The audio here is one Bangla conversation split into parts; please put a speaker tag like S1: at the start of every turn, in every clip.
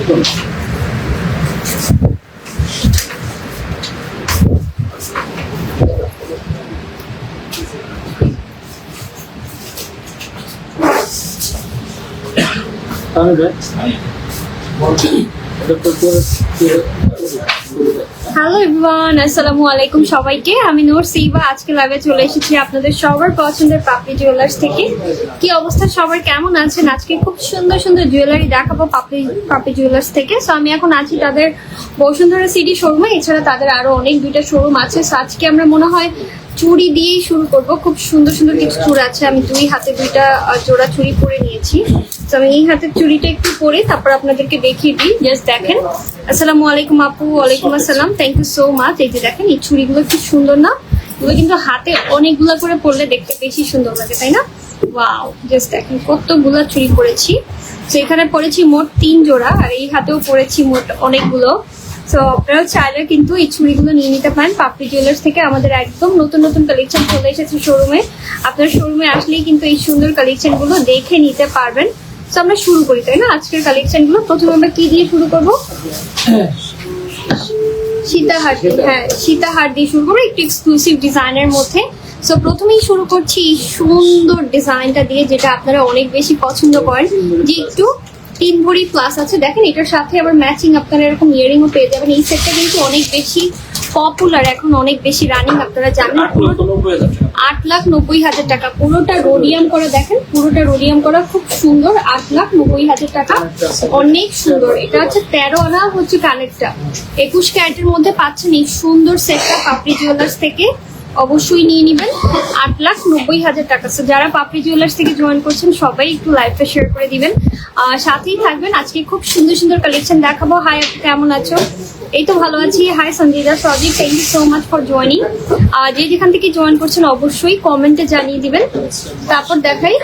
S1: হ্যালো এভরিওয়ান, আসসালামু আলাইকুম সবাইকে। আমি নূর সিবা আজকে লাইভে চলে এসেছি আপনাদের সবার পছন্দের পাপড়ি জুয়েলার্স থেকে। কি অবস্থা সবার, কেমন আছেন? আজকে খুব সুন্দর সুন্দর জুয়েলারি দেখাবো পাপড়ি জুয়েলার্স থেকে। সো আমি এখন আছি তাদের বসুন্ধরা সিটি শোরুমে, এছাড়া তাদের আরো অনেক দুইটা শোরুম আছে। সো আজকে আমরা মনে হয় চুড়ি দিয়েই শুরু করব। খুব সুন্দর সুন্দর কিছু চূড়া আছে, আমি দুই হাতে দুইটা জোড়া চুড়ি পরে নিয়েছি। তো আমি এই হাতের চুড়িটা একটু পরে তারপর আপনাদেরকে দেখিয়ে দিই। জাস্ট দেখেন। আসসালামু আলাইকুম আপু। ওয়ালাইকুম আসসালাম, থ্যাংক ইউ সো মাচ। এই যে দেখেন, এই চুড়িগুলো খুব সুন্দর না? এগুলো কিন্তু হাতে অনেকগুলো করে পরলে দেখতে বেশি সুন্দর লাগে, তাই না? ওয়াও, জাস্ট দেখেন কতগুলো চুড়ি পরেছি। তো এখানে পরেছি মোট 3 জোড়া, আর এই হাতেও পরেছি মোট অনেকগুলো। তো আপনারাও চাইলে কিন্তু এই চুড়িগুলো নিয়ে নিতে পারেন পাপড়ি জুয়েলার্স থেকে। আমাদের একদম নতুন নতুন কালেকশন চলে এসেছে শোরুমে। আপনার শোরুমে আসলেই কিন্তু এই সুন্দর কালেকশন গুলো দেখে নিতে পারবেন। তো আমরা শুরু করি, তাই না, আজকের কালেকশন গুলো? প্রথমে আমরা কি দিয়ে শুরু করবো? সীতাহার। হ্যাঁ, সীতাহার দিয়ে শুরু করবো, একটু এক্সক্লুসিভ ডিজাইনের মধ্যে। সো প্রথমেই শুরু করছি এই সুন্দর ডিজাইনটা দিয়ে, যেটা আপনারা অনেক বেশি পছন্দ করেন, যে একটু 3 ভরি প্লাস আছে। দেখেন, এটার সাথে আবার ম্যাচিং আপনারা এরকম ইয়ারিংও পেয়ে যাবেন। এই সেটটা কিন্তু অনেক বেশি পপুলার, এখন অনেক বেশি রানিং। আপনারা জানেন 8,90,000 টাকা, পুরোটা রোডিয়াম করা। দেখেন, পুরোটা রোডিয়াম করা, খুব সুন্দর। 8,90,000 টাকা, অনেক সুন্দর। এটা হচ্ছে 13 আনা হচ্ছে কানেরটা। 21 ক্যারেটের মধ্যে পাচ্ছেন এই সুন্দর সেটটা পাপড়ি জুয়েলার্স থেকে। অবশ্যই নিয়ে নেবেন। 8,90,000 টাকা। সো যারা পাপড়ি জুয়েলার্স থেকে জয়েন করছেন সবাই একটু লাইভটা শেয়ার করে দিবেন, সাথেই থাকবেন। আজকে খুব সুন্দর সুন্দর কালেকশন দেখাবো। হাই আপু, কেমন আছো? এই তো ভালো আছি। Hi Sanjida Sajib, thank you so much for joining. যে যেখান থেকে জয়েন করছেন অবশ্যই কমেন্টে জানিয়ে দিবেন। তারপর দেখাই।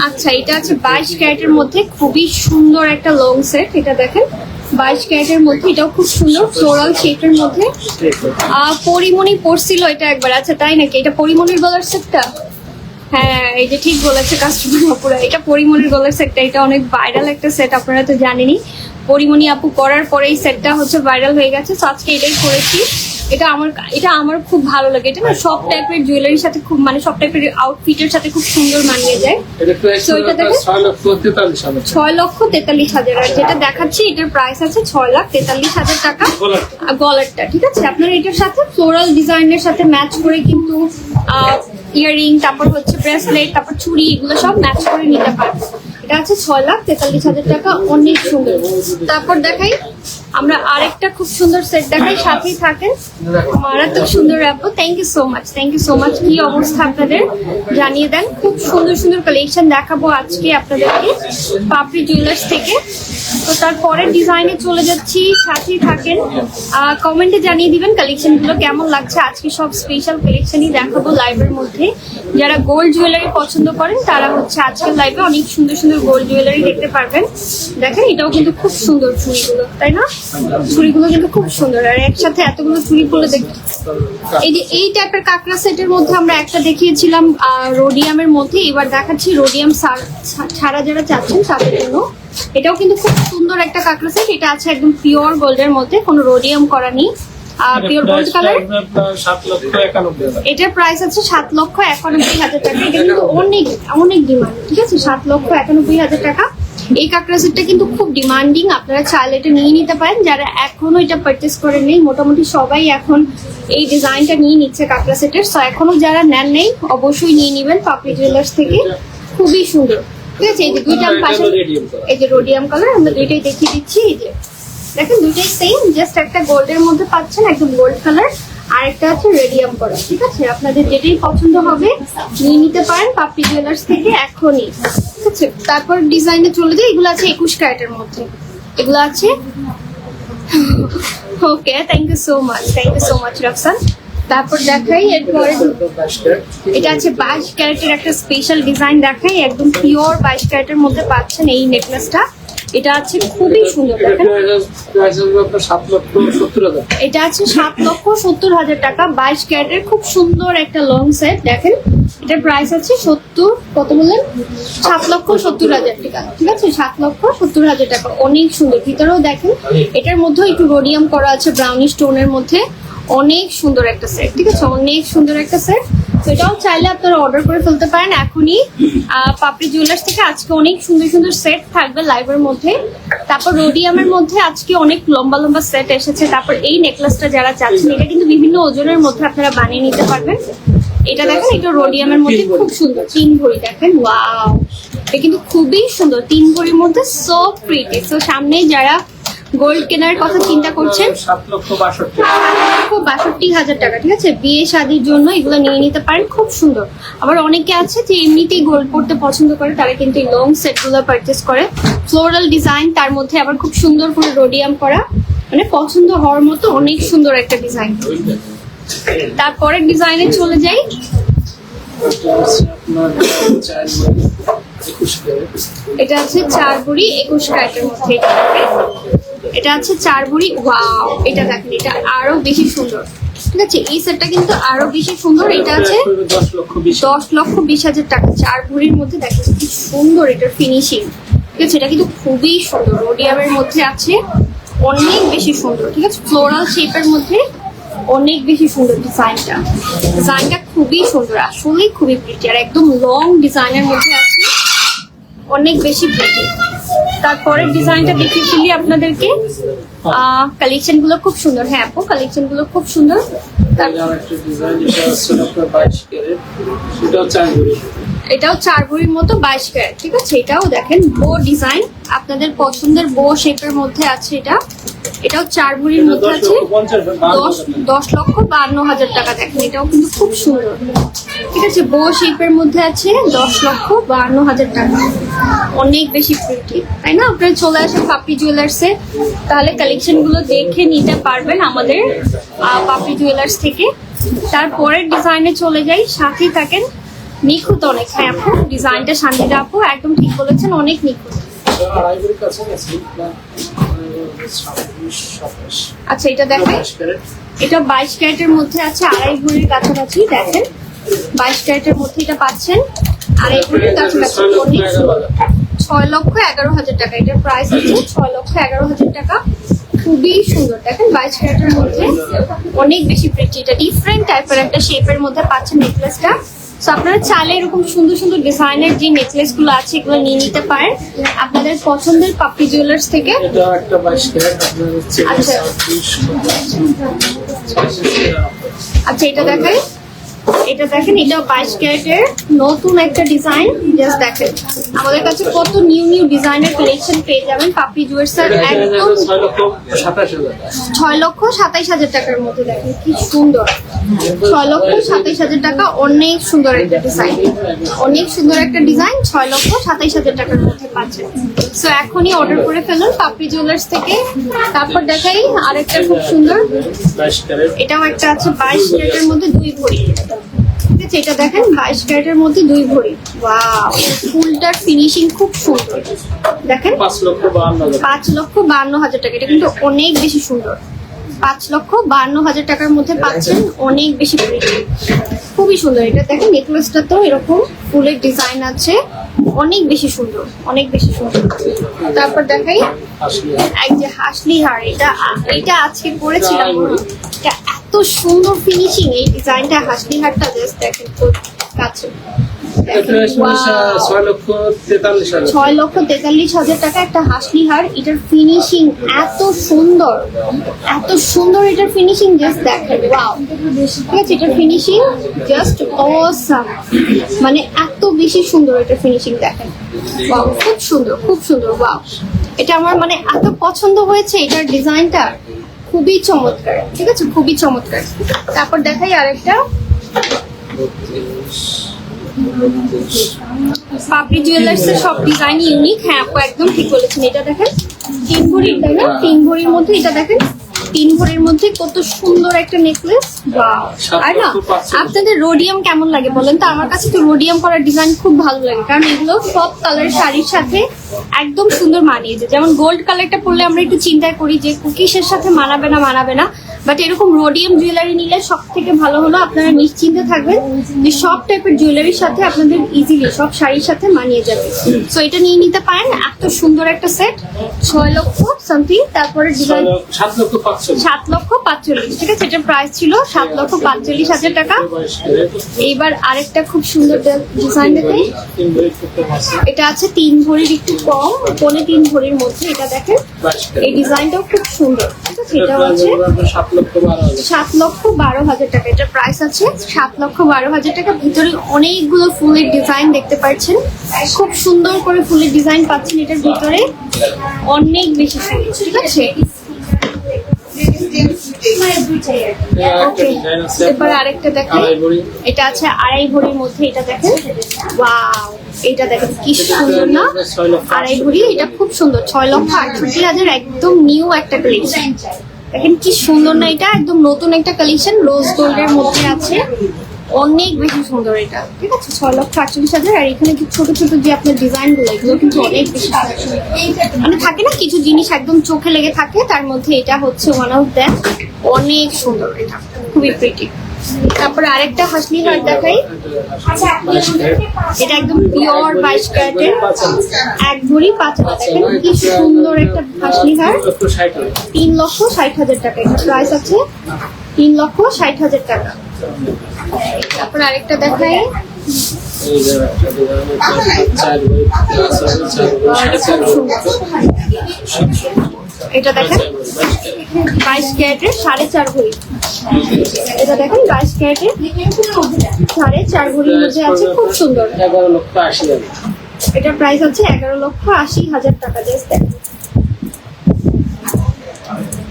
S1: আচ্ছা, এটা আছে 22 ক্যারেটের মধ্যে, খুবই সুন্দর একটা লং সেট। এটা দেখেন 22 ক্যারেটের মধ্যে, এটাও খুব সুন্দর ফ্লোরাল শেপের মধ্যে। পরিমণি পড়ছিল এটা একবার। আচ্ছা, তাই নাকি? এটা পরিমণির গলার সেটটা? হ্যাঁ, এই যে ঠিক বলেছে কাস্টমার আপুরা, এটা পরিমণির গলার সেটটা। এটা অনেক ভাইরাল একটা সেট, আপনারা তো জানেনই। পরিমণি আপু করার পরে এই সেটটা হচ্ছে ভাইরাল হয়ে গেছে। তো আজকে এটাই করেছি। এটা আমার খুব ভালো লাগে। এটা না সব টাইপের জুয়েলারির সাথে খুব, মানে সব টাইপের আউটফিটের সাথে খুব সুন্দর মানিয়ে যায়। তো এটা দেখেন 6,43,000। আর যেটা দেখাচ্ছি এটার প্রাইস আছে 6,43,000 টাকা গলারটা। ঠিক আছে, আপনারা এটার সাথে ফ্লোরাল ডিজাইনের সাথে ম্যাচ করে কিন্তু ইয়ারিং, তারপর হচ্ছে ব্রেসলেট, তারপর চুড়ি, এগুলো সব ম্যাচ করে নিতে পারবেন। এটা আছে 6,43,000 টাকা, অনেক সুন্দর। তারপর দেখাই আমরা আরেকটা খুব সুন্দর সেট দেখাই, সাথেই থাকেন। মারাত্মক সুন্দর আপু, thank you so much, thank you so much. কি অবস্থা আপনাদের জানিয়ে দেন। খুব সুন্দর সুন্দর কালেকশন দেখাবো আজকে আপনাদেরকে পাপড়ি জুয়েলার্স থেকে। তো তারপরের ডিজাইনে চলে যাচ্ছি, সাথেই থাকেন। কমেন্টে জানিয়ে দিবেন কালেকশন গুলো কেমন লাগছে। আজকে সব স্পেশাল কালেকশনই দেখাবো লাইভের মধ্যে। যারা গোল্ড জুয়েলারি পছন্দ করেন তারা হচ্ছে আজকের লাইভে অনেক সুন্দর সুন্দর গোল্ড জুয়েলারি দেখতে পারবেন। দেখেন, এটাও কিন্তু খুব সুন্দর চুড়িগুলো, তাই না? চুড়িগুলো কিন্তু খুব সুন্দর, আর একসাথে এতগুলো চুড়ি পরে দেখতে। এই যে এই টাইপের কাকড়া সেটের মধ্যে আমরা একটা দেখিয়েছিলাম রোডিয়ামের মধ্যে, এবার দেখাচ্ছি রোডিয়াম ছাড়া যারা চাচ্ছেন তাদের জন্য। এটাও কিন্তু খুব সুন্দর একটা কাকড়া সেট। এটা আছে একদম পিওর গোল্ডের মধ্যে, কোনো রোডিয়াম করা নেই। Pure gold colour. এটার প্রাইস আছে 7,91,000 টাকা। এটা কিন্তু অনেক অনেক ডিমান্ড। ঠিক আছে, 7,91,000 টাকা। এই কাকড়া সেটটা কিন্তু খুব ডিমান্ডিং, আপনারা চাইলে এটা নিয়ে নিতে পারেন। যারা এখনো এটা পারচেস করে নেই, মোটামুটি সবাই এখন এই ডিজাইনটা নিয়ে নিচ্ছে কাকড়া সেটের। সো এখনো যারা নেন নেই অবশ্যই নিয়ে নিবেন পাপড়ি জুয়েলার্স থেকে, খুবই সুন্দর। ঠিক আছে, এই যে দুইটা পাশে, এই যে রোডিয়াম কালার, আমরা দুইটাই দেখিয়ে দিচ্ছি। এই যে দেখেন, দুইটাই সেম, জাস্ট একটা গোল্ডের মধ্যে পাচ্ছেন, একদম গোল্ড কালার, আর একটা আছে রেডিয়াম করা। ঠিক আছে, আপনাদের যেটাই পছন্দ হবে নিয়ে নিতে পারেন পাপড়ি জুয়েলার্স থেকে এখনই। ঠিক আছে, তারপর ডিজাইনে চলে যায়। এগুলো আছে 21 ক্যারেটের মধ্যে, এগুলো আছে। Okay, thank you so much, thank you so much রক্সান। তারপর দেখাই এরপরে, এটা আছে 22 ক্যারেটের একটা স্পেশাল ডিজাইন দেখাই, একদম পিওর 22 ক্যারেটের মধ্যে পাচ্ছেন এই নেকলেসটা। এটা আছে খুবই সুন্দর দেখেন, এটা আছে 7,70,000 টাকা 22 ক্যারেটের খুব সুন্দর একটা লং সেট। দেখেন এটার প্রাইস আছে 70, কত বললেন, 7,70,000 টাকা, ঠিক আছে, 7,70,000 টাকা। অনেক সুন্দর, ভিতরেও দেখেন এটার মধ্যে একটু রোডিয়াম করা আছে ব্রাউনি স্টোনের মধ্যে, অনেক সুন্দর একটা সেট, ঠিক আছে, অনেক সুন্দর একটা সেট। তো এটাও চাইলে আপনারা অর্ডার করে ফেলতে পারেন এখনই পাপড়ি জুয়েলার্স থেকে। আজকে অনেক সুন্দর সুন্দর সেট থাকবে লাইভের মধ্যে। তারপর রোডিয়ামের মধ্যে আজকে অনেক লম্বা লম্বা সেট এসেছে। তারপর এই নেকলেসটা যারা চাচ্ছেন, এটা কিন্তু বিভিন্ন ওজনের মধ্যে আপনারা বানিয়ে নিতে পারবেন। এটা দেখেন, এটা রোডিয়ামের মধ্যে খুব সুন্দর 3 ভরি, দেখেন ওয়াও, এটা কিন্তু খুবই সুন্দর 3 ভরির মধ্যে, সো প্রিটি। তো সামনেই যারা গোল্ড কেনার কথা চিন্তা করছেন, 7,62,000 টাকা, ঠিক আছে, বিয়ে শাদির জন্য এগুলো নিয়ে নিতে পারেন, খুব সুন্দর। আবার অনেকে আছে যে এমনিতেই গোল্ড পড়তে পছন্দ করে, তারা কিন্তু এই লং সেট গুলো পারচেস করে। ফ্লোরাল ডিজাইন, তার মধ্যে আবার খুব সুন্দর করে রোডিয়াম করা, মানে পছন্দ হওয়ার মতো অনেক সুন্দর একটা ডিজাইন। তারপরের ডিজাইনে চলে যাই, এটা আছে 4 ভরি 21 ক্যারেটের মধ্যে, এটা আছে 4 ভরি, ওয়াও, এটা দেখেন, এটা আরো বেশি সুন্দর, ঠিক আছে, এই সেটটা কিন্তু আরো বেশি সুন্দর। এটা আছে 10,20,000 টাকা 4 ভরির মধ্যে, দেখেন কি সুন্দর এটার ফিনিশিং, ঠিক আছে, এটা কিন্তু খুবই সুন্দর, রোডিয়ামের মধ্যে আছে, অনেক বেশি সুন্দর, ঠিক আছে, ফ্লোরাল শেপের মধ্যে, অনেক বেশি সুন্দর ডিজাইনটা, ডিজাইনটা খুবই সুন্দর, আসলে খুবই প্রিটি, আর একদম লং ডিজাইনের মধ্যে আছে, অনেক বেশি প্রিটি। তারপরের ডিজাইনটা দেখিয়ে ফেলি আপনাদেরকে, কালেকশন গুলো খুব সুন্দর, হ্যাঁ আপু কালেকশন গুলো খুব সুন্দর। এটাও 4 ভরির মতো 22 ক্যারেট, ঠিক আছে, এটাও দেখেন বো ডিজাইন, আপনাদের পছন্দের বো শেপের মধ্যে আছে। এটাও 4 ভরির মধ্যে আছে, 10,52,000 টাকা, দেখেন এটাও কিন্তু খুব সুন্দর, ঠিক আছে, বো শেপের মধ্যে আছে, 10,52,000 টাকা, অনেক বেশি প্রিটি, তাই না? আপনারা চলে আসেন পাপড়ি জুয়েলার্সে, তাহলে কালেকশন গুলো দেখে নিতে পারবেন আমাদের পাপড়ি জুয়েলার্স থেকে। তারপরের ডিজাইনে চলে যাই, সাথেই থাকেন, নিখুঁত অনেক, হ্যাঁ আপু ডিজাইনটা শান্তিদা আপু একদম ঠিক বলেছেন, অনেক নিখুঁত। আচ্ছা এটা দেখেন, এটা 22 ক্যারেটের মধ্যে আছে, 2.5 ভরির কাছাকাছি, দেখেন 22 ক্যারেটের মধ্যে এটা পাচ্ছেন, 2.5 ভরির কাছাকাছি, অনেক সুন্দর, 6,11,000 টাকা, এটার প্রাইস আছে 6,11,000 টাকা, খুবই সুন্দর, দেখেন 22 ক্যারেটের মধ্যে, অনেক বেশি প্রিটি, এটা ডিফারেন্ট টাইপের একটা শেপের মধ্যে পাচ্ছেন নেকলেসটা। তো আপনারা চাইলে এরকম সুন্দর সুন্দর ডিজাইনের যে নেকলেস গুলো আছে এগুলো নিয়ে নিতে পারেন আপনাদের পছন্দের পাপড়ি জুয়েলার্স থেকে। আচ্ছা এটা দেখাই, এটা দেখেন, এটা 22 ক্যারেটের নতুন একটা ডিজাইন, জাস্ট দেখেন আমাদের কাছে কত নিউ নিউ ডিজাইনের কালেকশন পেয়ে যাবেন পাপড়ি জুয়েলার্সের, একদম 6,27,000 টাকার মধ্যে, দেখেন কি সুন্দর, 6,27,000 টাকা, অনেক সুন্দর একটা ডিজাইন, অনেক সুন্দর একটা ডিজাইন, 6,27,000 টাকার মধ্যে পাচ্ছেন। সো এখনই অর্ডার করে ফেলুন পাপড়ি জুয়েলার্স থেকে। তারপর দেখাই আরেকটা খুব সুন্দর, এটাও একটা আছে 22 ক্যারেটের মধ্যে 2 ভরি, ঠিক আছে, এটা দেখেন 22 ক্যারেটের মধ্যে 2 ভরি, ওয়াও, ফুলটার ফিনিশিং খুব সুন্দর, দেখেন 5,52,000 টাকা, এটা কিন্তু অনেক বেশি সুন্দর, 5,52,000 টাকার মধ্যে পাচ্ছেন, অনেক বেশি প্রিটি, খুবই সুন্দর। এটা দেখেন নেকলেসটা তো এরকম ফুলের ডিজাইন আছে, অনেক বেশি সুন্দর, অনেক বেশি সুন্দর। তারপর দেখাই এক যে হাসলি হার, এটা আজকে পরেছিলাম, এটা এত সুন্দর ফিনিশিং, এই ডিজাইনটা হাসলি হারটা জাস্ট দেখেন তো কাছে, 6,43,000 টাকা একটা হাসলি হার, এটার ফিনিশিং এত সুন্দর, এত সুন্দর এটার ফিনিশিং, জাস্ট দেখেন ওয়াও, ঠিক আছে, এটার ফিনিশিং জাস্ট অসাম, মানে এত বেশি সুন্দর এটার ফিনিশিং, দেখেন ওয়াও, খুব সুন্দর, খুব সুন্দর, ওয়াও, এটা আমার মানে এত পছন্দ হয়েছে, এটার ডিজাইনটা খুবই চমৎকার, ঠিক আছে, খুবই চমৎকার। তারপর দেখাই আরেকটা, পাপড়ি জুয়েলার্স এর সব ডিজাইন ইউনিক, হ্যাঁ আপু একদম ঠিক বলেছেন। এটা দেখেন 3 ভরির, তাই না, 3 ভরির মধ্যে, এটা দেখেন 3 ভরির মধ্যে কত সুন্দর একটা নেকলেস, ওয়াও। আর না আপনাদের রোডিয়াম কেমন লাগে বলেন তো? আমার কাছে তো রোডিয়াম করার ডিজাইন খুব ভালো লাগে, কারণ এগুলো সব কালারের শাড়ির সাথে একদম সুন্দর মানিয়েছে। যেমন গোল্ড কালারটা পরলে আমরা একটু চিন্তা করি যে কুকিসের সাথে মানাবে না, বাট এরকম রোডিয়াম জুয়েলারি নিলে সব থেকে ভালো হলো আপনারা নিশ্চিন্তে থাকবেন যে সব টাইপের জুয়েলারির সাথে আপনাদের ইজিলি সব শাড়ির সাথে মানিয়ে যাবে। সো এটা নিয়ে নিতে পারেন, এত সুন্দর একটা সেট, 6 লক্ষ সামথিং। তারপরে ডিজাইন 7 লক্ষ 45, ঠিক আছে? এটার প্রাইস ছিল 7,45,000 টাকা। এইবার আরেকটা খুব সুন্দর ডিজাইন দেখেন, এটা আছে 3 ভরির একটু কম, 3.25 ভরির মধ্যে। এটা দেখেন, এই ডিজাইনটাও খুব সুন্দর, ঠিক আছে? এটাও আছে 7,12,000 টাকা। এটার প্রাইস আছে 7,12,000 টাকা। ভিতরে অনেকগুলো ফুলের ডিজাইন দেখতে পাচ্ছেন, খুব সুন্দর করে ফুলের ডিজাইন পাচ্ছেন এটার ভিতরে, অনেক বেশি সুন্দর, ঠিক আছে? এবার আরেকটা দেখেন, এটা আছে 2.5 ভরির মধ্যে। এটা দেখেন, ওয়াও, এটা দেখেন কি সুন্দর না, 2.5 ভরি। এটা খুব সুন্দর, 6,68,000, একদম নিউ একটা কালেকশন। দেখেন কি সুন্দর না, এটা একদম নতুন একটা কালেকশন, রোজ গোল্ডের মধ্যে আছে, অনেক বেশি সুন্দর এটা, ঠিক আছে? 6,48,000। আর এখানে কি ছোট ছোট যে আপনার ডিজাইন গুলো, এগুলো কিন্তু অনেক বেশি মানে থাকে না কিছু জিনিস একদম চোখে লেগে থাকে, তার মধ্যে এটা হচ্ছে ওয়ান অফ দ্যাট, অনেক সুন্দর, এটা খুবই প্রিটি। তারপরে আরেকটা হাসলি হার দেখাই, এটা একদম পিওর 22 ক্যারেটের 1 ভরি 5 আনা। দেখেন কি সুন্দর একটা হাসলি হার, 3,60,000 টাকা। এটা প্রাইস আছে 3,60,000 টাকা। তারপর আরেকটা দেখাই, এটা দেখেন 22 ক্যারেটের 4.5 ভরি। এটা দেখেন 22 ক্যারেটের 4.5 ভরির মধ্যে আছে, খুব সুন্দর।
S2: 11,80,000।
S1: এটার প্রাইস আছে 11,80,000 টাকা। জাস্ট দেখেন,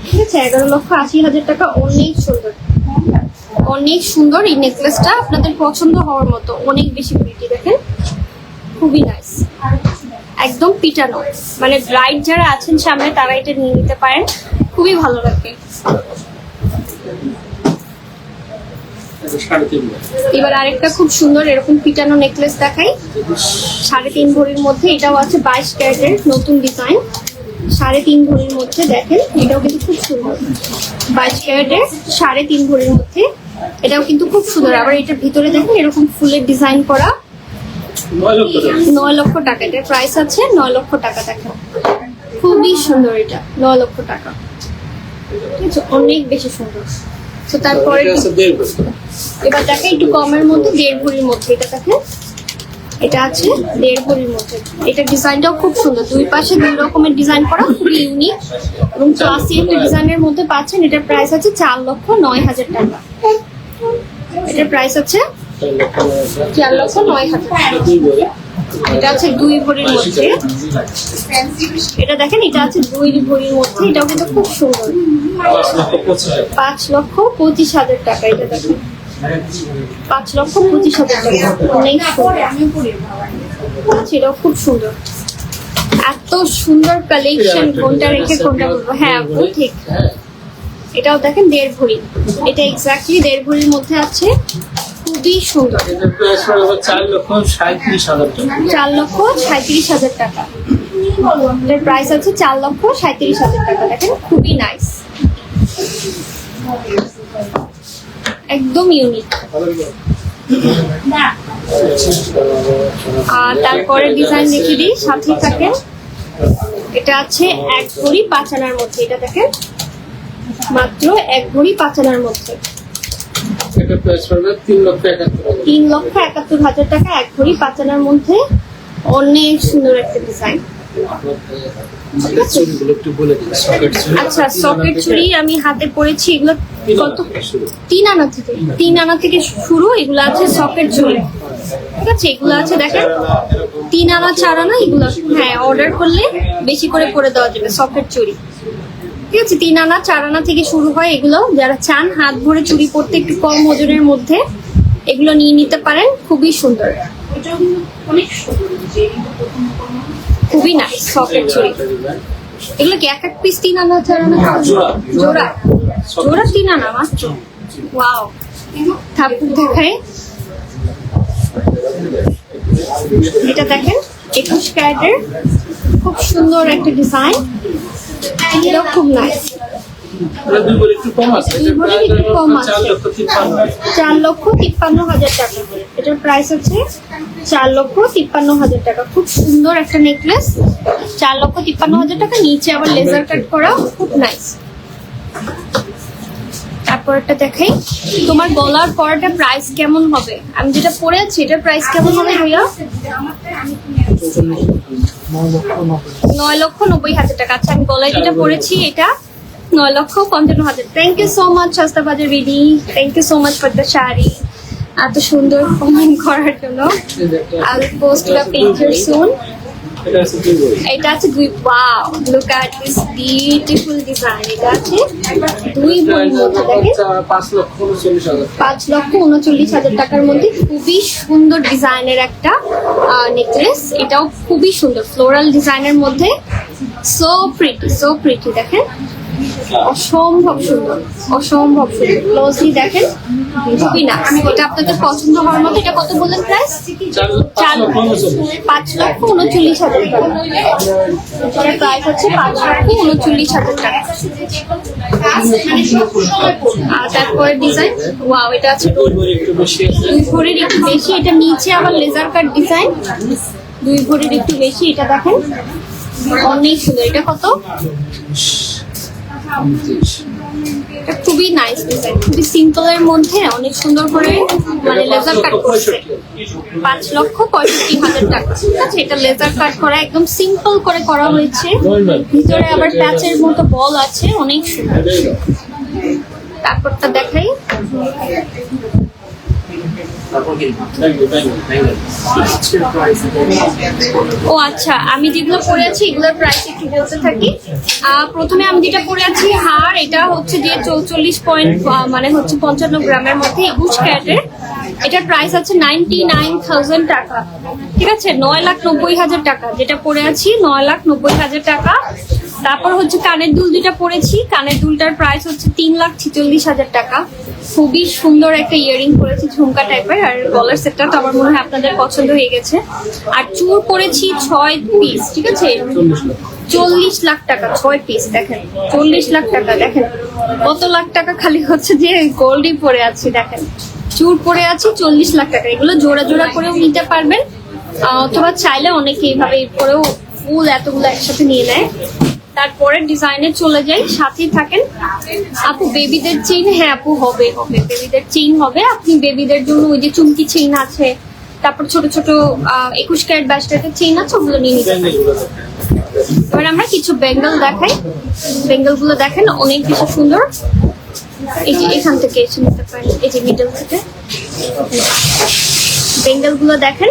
S1: ঠিক আছে? 11,80,000 টাকা, অনেক সুন্দর, অনেক সুন্দর। এই নেকলেসটা আপনাদের পছন্দ হওয়ার মতো, অনেক বেশি প্রিটি। দেখেন খুবই নাইস, একদম পিটানো, মানে ব্রাইড যারা আছেন সামনে তারা এটা নিয়ে নিতে পারেন, খুবই ভালো লাগবে। এবার আরেকটা খুব সুন্দর এরকম পিটানো নেকলেস দেখাই, 3.5 ভরির মধ্যে। এটাও আছে 22 ক্যারেটের নতুন ডিজাইন, 3.5 ভরির মধ্যে। দেখেন এটাও কিন্তু খুব সুন্দর, 22 ক্যারেটের 3.5 ভরির মধ্যে। এটাও কিন্তু খুব সুন্দর। আবার এটার ভিতরে দেখেন এরকম ফুলের ডিজাইন করা, 9 লক্ষ টাকা। এটার প্রাইস আছে 9 লক্ষ টাকা। দেখেন খুবই সুন্দর, এটা 9 লক্ষ টাকা, ঠিক আছে? অনেক বেশি সুন্দর। তো তারপরে এবার দেখেন একটু কমের মধ্যে 1.5 ভরির মধ্যে। এটা দেখেন, এটা আছে 1.5 ভরির মধ্যে। এটা ডিজাইনটাও খুব সুন্দর, দুই পাশে 2 রকমের ডিজাইন করা, খুবই ইউনিক এবং ক্লাসি একটা ডিজাইনের মধ্যে পাচ্ছেন। এটার প্রাইস আছে 4,09,000 টাকা। এটার প্রাইস আছে 4,09,000। এটা আছে 2 ভরির মধ্যে। এটা দেখেন, এটা আছে 2 ভরির মধ্যে। এটাও কিন্তু খুব সুন্দর, 5,25,000 টাকা। এটা দেখেন 5,25,000 টাকা, অনেক সুন্দর, এটাও খুব সুন্দর। এত সুন্দর কালেকশন, কোনটা রেখে কোনটা বলবো? হ্যাঁ আপু ঠিক। এটাও দেখেন 1.5 ভরি, এটা এক্স্যাক্টলি 1.5 ভরির মধ্যে আছে, খুবই সুন্দর। 4,37,000 টাকা। এটার প্রাইস আছে 4,37,000 টাকা। দেখেন খুবই নাইস, একদম ইউনিক। আর তারপরে ডিজাইন দেখে দিই, সাথে থাকেন। এটা আছে 1 ভরি 5 আনার মধ্যে। এটা দেখেন মাত্র 1 ভরি 5 আনার মধ্যে।
S2: এটা প্রাইস পড়বে
S1: 3,71,000 টাকা, 1 ভরি 5 আনার মধ্যে। অনেক সুন্দর একটা ডিজাইন। আচ্ছা, সকেট চুড়ি আমি হাতে পরেছি, এগুলো কত? 3 আনা থেকে, 3 আনা থেকে শুরু। এগুলো আছে সকেট চুড়ি, ঠিক আছে? এগুলো আছে দেখেন 3 আনা 4 আনা এগুলো। হ্যাঁ, অর্ডার করলে বেশি করে দেওয়া যাবে সকেট চুড়ি, ঠিক আছে? 3 আনা 4 আনা থেকে শুরু হয় এগুলো। যারা চান হাত ভরে চুড়ি পরতে একটু কম ওজনের মধ্যে, এগুলো নিয়ে নিতে পারেন, খুবই সুন্দর, খুবই নাইস সকেট চুড়ি। এগুলো কি এক এক পিস 3 আনা 4 আনা?
S2: জোড়া।
S1: জোড়া জোড়া 3 আনা মাত্র। ওয়াও, ঠাকুর দেখায়। এটা দেখেন 21 ক্যারেটের খুব সুন্দর একটা ডিজাইন, এটাও খুব নাইস।
S2: এটা 2 ভরি একটু কম আছে।
S1: দুই ভরি একটু কম আছে।
S2: 4,53,000
S1: টাকা। এটার প্রাইস হচ্ছে 4,53,000 টাকা। খুব সুন্দর একটা নেকলেস, 4,53,000 টাকা। নিচে আবার লেজার কাট করা, খুব নাইস। তারপরটা দেখাই, তোমার গলার পরাটা প্রাইস কেমন হবে? আমি যেটা পরে আছি এটার প্রাইস কেমন হবে ভাইয়া? 9,90,000 টাকা। আচ্ছা, আমি গলায় যেটা পরেছি এটা 9,55,000। থ্যাংক ইউ সো মাচ শাস্তাবাজার বিডি, thank you so much for the sari. এত সুন্দর কমেন্ট করার জন্য। I will post the picture soon.
S2: এটা আছে 2 ভরি।
S1: এটা আছে 2। Wow, look at this beautiful design. এটা আছে 2 ভরির মধ্যে দেখেন,
S2: 5,39,000।
S1: 5,39,000 টাকার মধ্যে খুবই সুন্দর ডিজাইনের একটা নেকলেস। এটাও খুবই সুন্দর ফ্লোরাল ডিজাইনের মধ্যে। সো প্রিটি দেখেন, অসম্ভব সুন্দর, অসম্ভব সুন্দর। ক্লোজলি দেখেন, খুবই না। এটা আপনাদের পছন্দ হওয়ার মতো। এটা কত বললেন প্রাইস? 5,39,000 টাকা। এটার প্রাইস হচ্ছে 5,39,000 টাকা। আর তারপরে ডিজাইন, ওয়াও, এটা আছে
S2: 2 ভরি একটু বেশি আছে।
S1: 2 ভরির একটু বেশি। এটা নিচে আবার লেজার কাট ডিজাইন, 2 ভরির একটু বেশি। এটা দেখেন অনেক সুন্দর। এটা কত? এটা খুবই নাইস ডিজাইন, খুবই সিম্পলের মধ্যে অনেক সুন্দর করে মানে লেজার কাট করছে। 5,65,000 টাকা। ঠিক আছে, এটা লেজার কাট করা একদম সিম্পল করে করা হয়েছে। ভিতরে আবার প্যাচের মতো বল আছে, অনেক সুন্দর। তারপরটা দেখাই, ও আচ্ছা, আমি যেগুলো পরে আছি এগুলোর প্রাইস একটু বলতে থাকি। প্রথমে আমি যেটা পরে আছি হার, এটা হচ্ছে যে 44 মানে হচ্ছে 55 গ্রামের মধ্যে 21 ক্যারেটের। এটার প্রাইস আছে 99,000 টাকা। ঠিক আছে, 9,90,000 টাকা। যেটা পরে আছি 9,90,000 টাকা। তারপর হচ্ছে কানের দুল যেটা পরেছি, কানের দুলটার প্রাইস হচ্ছে 3,46,000 টাকা। খুবই সুন্দর একটা ইয়ারিং পরেছি, ঝুমকা টাইপের। আর গলার সেটটা তো আমার মনে হয় আপনাদের পছন্দ হয়ে গেছে। আর চুর পরেছি 6 পিস। ঠিক আছে, 40 লাখ টাকা 6 পিস। দেখেন 40 লাখ টাকা। দেখেন কত লাখ টাকা খালি হচ্ছে যে গোল্ডই পরে আছি। দেখেন চুর পরে আছি 40 লাখ টাকা। এগুলো জোড়া জোড়া করেও নিতে পারবেন, অথবা চাইলে অনেকে এইভাবে করেও ফুল এতগুলো একসাথে নিয়ে নেয়। তারপরে ডিজাইনে চলে যাই, সাথেই থাকেন। আপু বেবিদের চেইন? হ্যাঁ আপু, হবে হবে, বেবিদের চেইন হবে। আপনি বেবিদের জন্য ওই যে চুমকি চেইন আছে, তারপর ছোট ছোট 21 ক্যারেট 22 ক্যারেটের চেইন আছে, ওগুলো নিয়ে নিতে পারেন। এবার আমরা কিছু বেঙ্গল দেখাই। বেঙ্গল গুলো দেখেন অনেক বেশি সুন্দর। এই যে এখান থেকে এসে নিতে পারেন, এই যে মিডল থেকে বেঙ্গল গুলো দেখেন।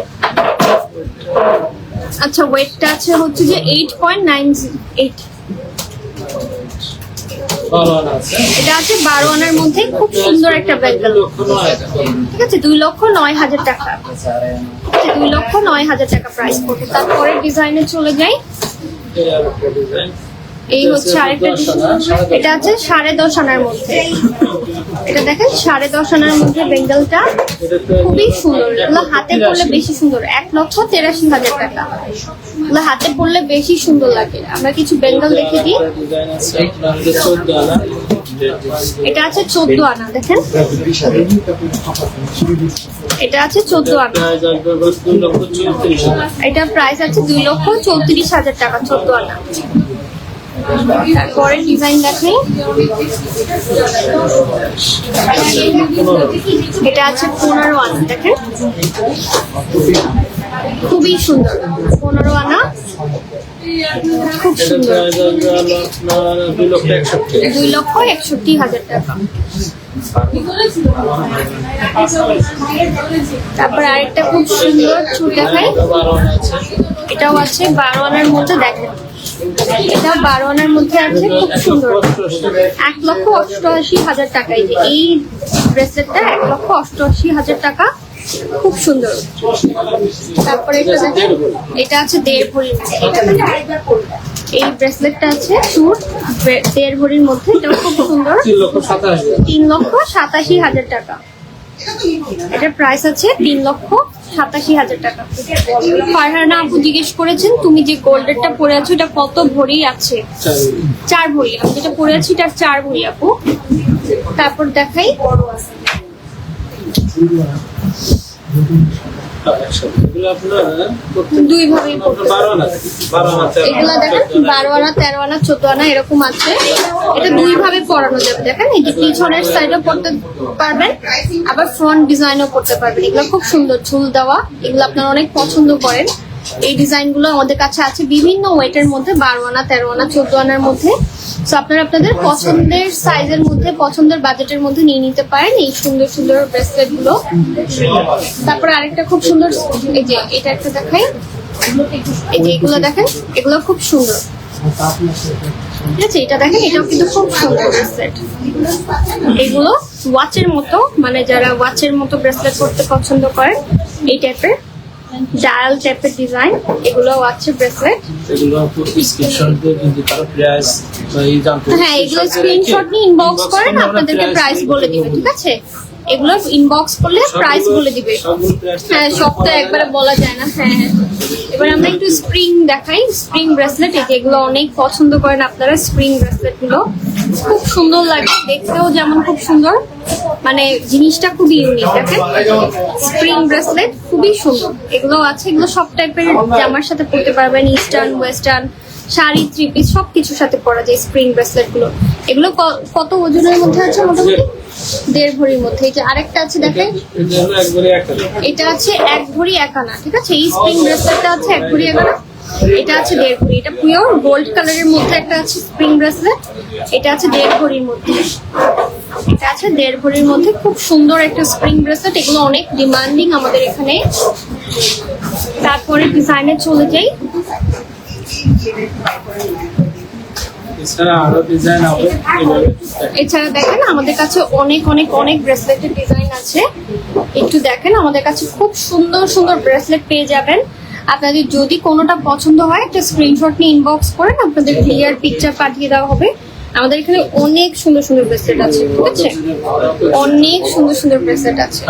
S1: আচ্ছা, ওয়েটটা আছে হচ্ছে যে 8.98। এটা আছে 12 আনার মধ্যে, খুব সুন্দর একটা বেঙ্গল। ঠিক আছে, 2,09,000 টাকা। 2,09,000 টাকা প্রাইস পড়বে। তারপরে ডিজাইনে চলে যাই। এই হচ্ছে আরেকটা ডিজাইন। এটা আছে 10.5 আনার মধ্যে। এটা দেখেন 10.5 আনার মধ্যে বেঙ্গলটা খুবই সুন্দর। এগুলো হাতে পরলে বেশি সুন্দর। 1,83,000 টাকা। এগুলো হাতে পরলে বেশি সুন্দর লাগে। আমরা কিছু বেঙ্গল দেখে দিই। এটা আছে 14 আনা। দেখেন এটা আছে 14 আনা। এটার প্রাইস আছে 2,34,000 টাকা। 14 আনা। তারপরে ডিজাইন দেখেন, এটা আছে 15 আনা। দেখেন খুবই সুন্দর, 15 আনা, খুব সুন্দর। 2,61,000 টাকা। তারপরে আরেকটা খুব সুন্দর চুল দেখাই। এটাও আছে 12 আনার মধ্যে। দেখেন এটা 12 আনার মধ্যে আছে, খুব সুন্দর। 1,88,000 টাকা। এই ব্রেসলেটটা 1,88,000 টাকা, খুব সুন্দর। তারপরে এটা দেখেন, এটা আছে 1.5 ভরি। এই ব্রেসলেটটা আছে চুর 1.5 ভরির মধ্যে, এটাও খুব সুন্দর।
S2: 3,87,000
S1: টাকা। এটার প্রাইস আছে 3,87,000 টাকা। ফারহানা আপু জিজ্ঞেস করেছেন তুমি যে গোল্ডেরটা পরে আছো এটা কত ভরি আছে? 4 ভরি। আমি যেটা পরে আছি এটা 4 ভরি আপু। তারপর দেখাই দুই ভাবে এগুলা দেখেন 12 আনা 13 আনা 14 আনা এরকম আছে। এটা দুই ভাবে পরানো যাবে। দেখেন এই যে পিছনের সাইডেও পড়তে পারবেন, আবার ফ্রন্ট ডিজাইনও করতে পারবেন। এগুলো খুব সুন্দর ঝুল দেওয়া, এগুলো আপনারা অনেক পছন্দ করেন। এই ডিজাইন গুলো আমাদের কাছে আছে বিভিন্ন ওয়েটের মধ্যে, 12 আনা 13 আনা 14 আনার মধ্যে। তো আপনারা আপনাদের পছন্দের সাইজের মধ্যে, পছন্দের বাজেটের মধ্যে নিয়ে নিতে পারেন এই সুন্দর সুন্দর ব্রেসলেট গুলো। তারপরে আরেকটা খুব সুন্দর, এই যে এটা একটা দেখাই, এই যে এগুলো দেখেন, এগুলো খুব সুন্দর। ঠিক আছে, এটা দেখেন, এটাও কিন্তু খুব সুন্দর ব্রেসলেট। এগুলো ওয়াচের মতো, মানে যারা ওয়াচের মতো ব্রেসলেট করতে পছন্দ করেন, এই টাইপের ডায়াল টাইপের ডিজাইন, এগুলো আছে ব্রেসলেট।
S2: এগুলো স্ক্রিনশট দিয়ে কিন্তু তার প্রাইস এই জানতে।
S1: হ্যাঁ, এগুলো স্ক্রিনশট নিয়ে ইনবক্স করেন, আপনাদেরকে প্রাইস বলে দিবে। ঠিক আছে, এগুলো ইনবক্স করলে প্রাইস বলে দিবে। হ্যাঁ, সব তো একবারে বলা যায় না। হ্যাঁ, এবার আমরা একটু স্প্রিং দেখাই। স্প্রিং ব্রেসলেট, এগুলো অনেক পছন্দ করেন আপনারা। স্প্রিং ব্রেসলেট গুলো খুব সুন্দর লাগে, দেখতেও যেমন খুব সুন্দর, মানে জিনিসটা খুবই ইউনিক। দেখেন স্প্রিং ব্রেসলেট খুবই সুন্দর। এগুলো আছে, এগুলো সব টাইপের জামার সাথে পরতে পারবেন, eastern western sari, three piece সবকিছুর সাথে পরা যায় স্প্রিং ব্রেসলেট গুলো। এগুলো কত ওজনের মধ্যে আছে? মোটামুটি 1.5 ভরির মধ্যে। এই যে আরেকটা আছে দেখেন, এটা আছে 1 ভরি 1 আনা। ঠিক আছে, এই স্প্রিং ব্রেসলেটটা আছে 1 ভরি 1 আনা। এটা আছে 1.5 ভরি। এটা পিওর গোল্ড কালারের মধ্যে একটা আছে স্প্রিং ব্রেসলেট, এটা আছে 1.5 ভরির মধ্যে। এটা আছে 1.5 ভরির মধ্যে, খুব সুন্দর একটা স্প্রিং ব্রেসলেট। এগুলো অনেক ডিমান্ডিং আমাদের এখানে। তারপরে ডিজাইনে চলে যাই। এছাড়া দেখেন আমাদের কাছে অনেক অনেক অনেক ব্রেসলেটের ডিজাইন আছে। একটু দেখেন, আমাদের কাছে খুব সুন্দর সুন্দর ব্রেসলেট পেয়ে যাবেন। আপনাদের যদি কোনোটা পছন্দ হয় একটা স্ক্রিনশট নিয়ে ইনবক্স করেন, আপনাদের ক্লিয়ার পিকচার পাঠিয়ে দেওয়া হবে। আমাদের এখানে অনেক সুন্দর সুন্দর ব্রেসলেট আছে। ঠিক আছে, অনেক সুন্দর সুন্দর ব্রেসলেট আছে।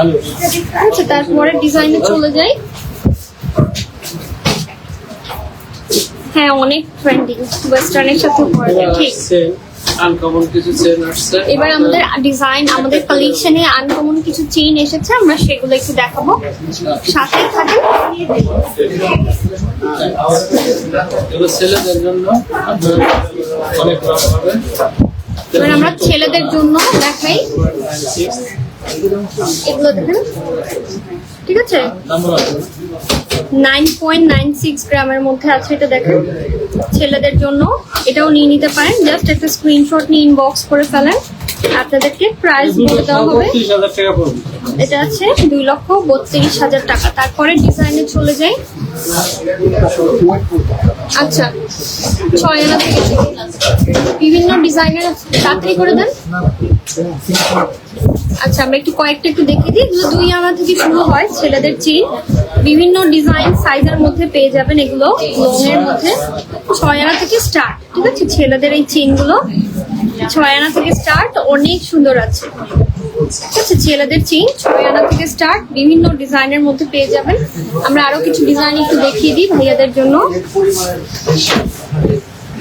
S1: আচ্ছা, তারপরে ডিজাইনে চলে যাই। হ্যাঁ, অনেক ট্রেন্ডিং, ওয়েস্টার্নের সাথে পরা যায়। ঠিক,
S2: আনকমন কিছু চেন আসছে।
S1: এবার আমাদের ডিজাইন, আমাদের কালেকশনে আনকমন কিছু চেইন এসেছে, আমরা সেগুলো একটু দেখাবো। সাথে থাকেন।
S2: এগুলো ছেলেদের জন্য অনেক ভালো হবে।
S1: এবার আমরা ছেলেদের জন্য দেখাই। এগুলো দেখেন, ঠিক আছে, 9.96 গ্রামের মধ্যে আছে। এটা দেখেন ছেলেদের জন্য, এটাও নিয়ে নিতে পারেন। জাস্ট একটা স্ক্রিনশট নিয়ে ইনবক্স করে ফেলেন, আপনাদেরকে প্রাইস বলে দেওয়া হবে।
S2: 30,000 টাকা পড়বে।
S1: এটা আছে 2,32,000 টাকা। তারপরে ডিজাইনে চলে যাই। আচ্ছা, 6 আনা থেকে বিভিন্ন ডিজাইনের চাকরি করে দেন। আচ্ছা, আমরা একটু কয়েকটা একটু দেখিয়ে দিই। এগুলো 2 আনা থেকে শুরু হয় ছেলেদের চেইন, বিভিন্ন ডিজাইন সাইজের মধ্যে পেয়ে যাবেন। এগুলো লং এর মধ্যে 6 আনা থেকে স্টার্ট। ঠিক আছে, ছেলেদের এই চেইন গুলো 6 আনা থেকে স্টার্ট, অনেক সুন্দর আছে। ঠিক আছে, ছেলেদের চেইন 6 আনা থেকে স্টার্ট, বিভিন্ন ডিজাইনের মধ্যে পেয়ে যাবেন। আমরা আরো কিছু ডিজাইন একটু দেখিয়ে দিই ভাইয়াদের জন্য।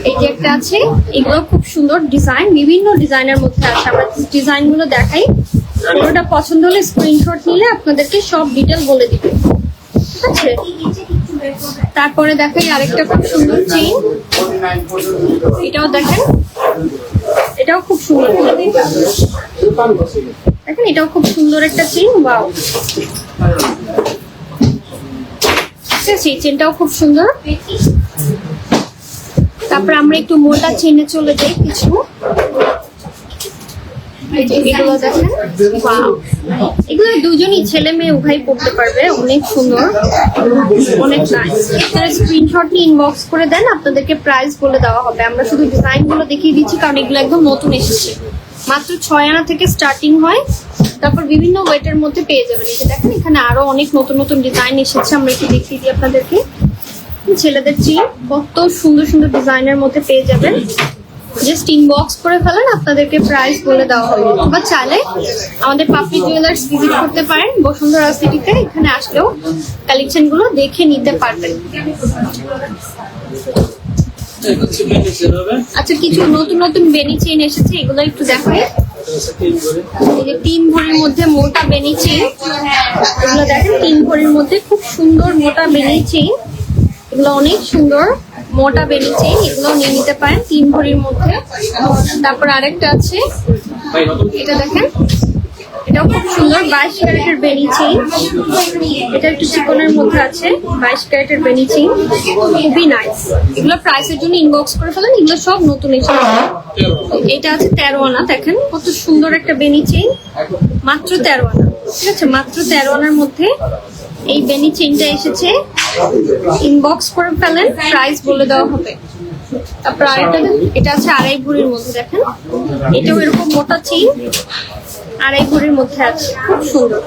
S1: এই যে একটা আছে, এগুলো খুব সুন্দর ডিজাইন, বিভিন্ন ডিজাইনের মধ্যে আছে। আমরা ডিজাইন গুলো দেখাই, ওটা পছন্দ হলে স্ক্রিনশট নিলে আপনাদেরকে সব ডিটেল বলে দিবে। ঠিক আছে, তারপরে দেখাই আরেকটা খুব সুন্দর চেইন। এটাও দেখেন, এটাও খুব সুন্দর। দেখেন, এটাও খুব সুন্দর একটা চেইন। ওয়াও, ঠিক আছে, এই চেইনটাও খুব সুন্দর। তারপরে আমরা একটু মোটা চেইনে চলে যাই কিছু। এগুলো দেখেন, ওয়াও, এগুলো দুজনই ছেলে মেয়ে উভয় পড়তে পারবে, অনেক সুন্দর, অনেক নাইস। আপনারা স্ক্রিনশট নিয়ে ইনবক্স করে দেন, আপনাদেরকে প্রাইস বলে দেওয়া হবে। আমরা শুধু ডিজাইন গুলো দেখিয়ে দিচ্ছি কারণ এগুলো একদম নতুন এসেছে, মাত্র 6 আনা থেকে স্টার্টিং হয়। তারপর বিভিন্ন ওয়েটের মধ্যে পেয়ে যাবেন। এই যে দেখেন, এখানে আরো অনেক নতুন নতুন ডিজাইন এসেছে, আমরা একটু দেখিয়ে দিই আপনাদেরকে। ছেলেদের চেন কত সুন্দর সুন্দর ডিজাইনের মধ্যে পেয়ে যাবেন। জাস্ট ইনবক্স করে ফেলেন, আপনাদেরকে প্রাইস বলে দেওয়া হবে। বা চাইলে আমাদের পাপড়ি জুয়েলার্স ভিজিট করতে পারেন বসুন্ধরা সিটিতে, এখানে আসলেও কালেকশন গুলো দেখে নিতে পারবেন। আচ্ছা, কিছু নতুন নতুন বেনি চেইন এসেছে, এগুলো একটু দেখাই। এই যে 3 ভরির মধ্যে মোটা বেনি চেইন, এগুলো দেখেন 3 ভরির মধ্যে খুব সুন্দর মোটা বেনি চেইন, এগুলো অনেক সুন্দর মোটা বেনি চেইন, এগুলো নিয়ে নিতে পারেন 3 ভরির মধ্যে। তারপর আরেকটা আছে, এটা দেখেন, এটাও খুব সুন্দর 22 ক্যারেটের বেনি চেইন, এটা একটু চিকনের মধ্যে আছে, 22 ক্যারেটের বেনি চেইন, খুবই নাইস। এগুলো প্রাইসের জন্য ইনবক্স করে ফেলেন, এগুলো সব নতুন এসেছে। এটা আছে 13 আনা, দেখেন কত সুন্দর একটা বেনি চেইন, মাত্র 13 আনা। ঠিক আছে, মাত্র 13 আনার মধ্যে এই বেনি চেইনটা এসেছে, ইনবক্স করে ফেলেন, প্রাইস বলে দেওয়া হবে। তারপর আরেকটা, এটা আছে 2.5 ভরির মধ্যে, দেখেন এটাও এরকম মোটা চেইন, 2.5 ভরির মধ্যে আছে, খুব সুন্দর।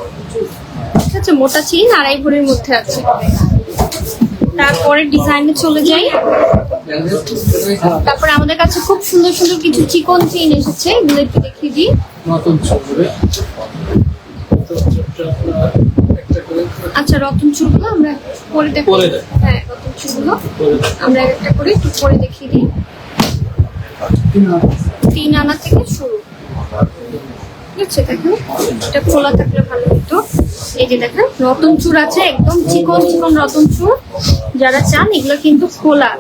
S1: ঠিক আছে, মোটা চেইন 2.5 ভরির মধ্যে আছে। তারপরে ডিজাইনে চলে যাই। তারপরে আমাদের কাছে খুব সুন্দর সুন্দর কিছু চিকন চেইন এসেছে, এগুলো একটু দেখিয়ে দিই। আচ্ছা, রতন চুলগুলো আমরা পরে দেখি। হ্যাঁ, রতন চুলগুলো আমরা একটা করে একটু পরে দেখিয়ে দিই। 3 আনা থেকে শুরু। ঠিক আছে, দেখেন এটা খোলা থাকলে ভালো হতো। এই যে দেখেন রতন চূড় আছে, একদম চিকন চিকন রতন চূড়, যারা চান এগুলো কিন্তু খোলা,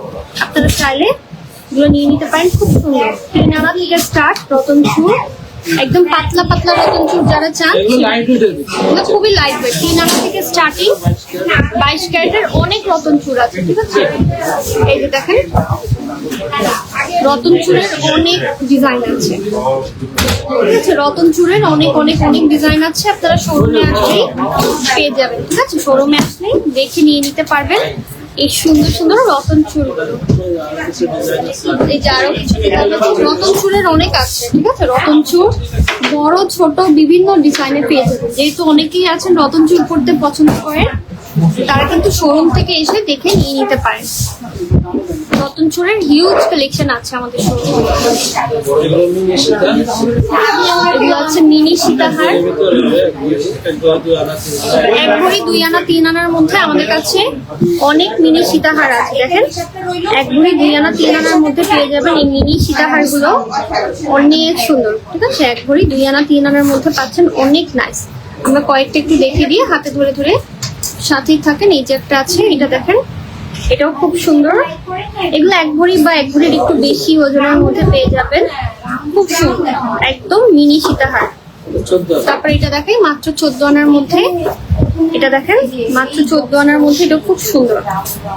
S1: আপনারা চাইলে এগুলো নিয়ে নিতে পারেন, খুব সুন্দর। 3 আনা থেকে স্টার্ট রতন চূড়, একদম পাতলা পাতলা রতন চূড় যারা চান, এগুলো খুবই লাইট ওয়েট। 3 আনা থেকে স্টার্টিং, 22 ক্যারেটের অনেক রতন চূড় আছে। ঠিক আছে, এই যে দেখেন রতন চূড়ের অনেক ডিজাইন আছে। ঠিক আছে, রতন চূড়ের অনেক অনেক অনেক ডিজাইন আছে, আপনারা শোরুমে আসলেই পেয়ে যাবেন। ঠিক আছে, শোরুমে আসলেই দেখে নিয়ে নিতে পারবেন এই সুন্দর সুন্দর রতন চূড়গুলো। এই যে আরো কিছু রতন চূড়ের অনেক আছে। ঠিক আছে, রতন চূড় বড় ছোট বিভিন্ন ডিজাইনের পেয়ে যাবেন। যেহেতু অনেকেই আছেন রতন চূড় পড়তে পছন্দ করেন, তারা কিন্তু শোরুম থেকে এসে দেখে নিয়ে নিতে পারেন। রতন চূড়ের হিউজ কালেকশন আছে আমাদের শোরুমে। এগুলো আছে মিনি সীতাহার, 1 ভরি 2 আনা 3 আনার মধ্যে আমাদের কাছে অনেক মিনি সীতাহার আছে। দেখেন 1 ভরি 2 আনা 3 আনার মধ্যে পেয়ে যাবেন এই মিনি সীতাহার গুলো, অনেক সুন্দর। ঠিক আছে, 1 ভরি 2 আনা 3 আনার মধ্যে পাচ্ছেন, অনেক নাইস। আমরা কয়েকটা একটু দেখিয়ে দিয়ে হাতে ধরে ধরে সাথেই থাকেন। এই যে একটা আছে, এটা দেখেন, এটাও খুব সুন্দর। এগুলো 1 ভরি বা 1 ভরির একটু বেশি ওজনের মধ্যে পেয়ে যাবেন, খুব সুন্দর, একদম মিনি সীতাহার। তারপরে এটা দেখেন মাত্র 14 আনার মধ্যে, এটা দেখেন মাত্র 14 আনার মধ্যে, এটা খুব সুন্দর।